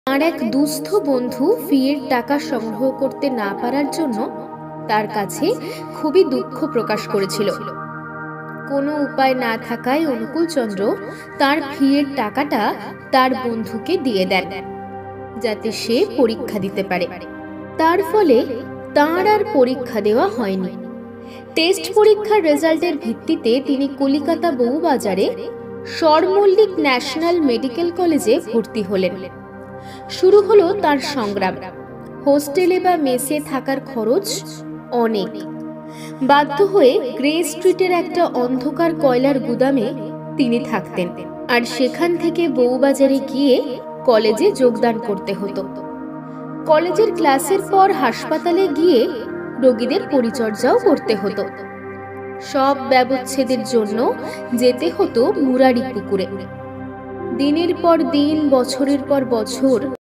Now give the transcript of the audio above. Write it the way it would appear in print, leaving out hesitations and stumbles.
তার এক দুস্থ বন্ধু ফিয়ের টাকা সংগ্রহ করতে না পারার জন্য তার কাছে খুবই দুঃখ প্রকাশ করেছিল। কোনো উপায় না থাকায় অনুকূলচন্দ্র তার ফিয়ের টাকাটা তার বন্ধুকে দিয়ে দেন, যাতে সে পরীক্ষা দিতে পারে। তার ফলে তার আর পরীক্ষা দেওয়া হয়নি। টেস্ট পরীক্ষার রেজাল্টের ভিত্তিতে তিনি কলিকাতা বউবাজারে সরমল্লিক ন্যাশনাল মেডিকেল কলেজে ভর্তি হলেন। শুরু হলো তার সংগ্রাম। হোস্টেলে বা মেসে থাকার খরচ অনেক। বাধ্য হয়ে গ্রে স্ট্রিটের একটা অন্ধকার কয়লার গুদামে তিনি থাকতেন, আর সেখান থেকে বউবাজারে গিয়ে কলেজে যোগদান করতে হতো। কলেজের ক্লাসের পর হাসপাতালে গিয়ে রোগীদের পরিচর্যাও করতে হতো। সব ব্যবচ্ছেদের জন্য যেতে হতো মুরারি পুকুরে। দিনের পর দিন, বছরের পর বছর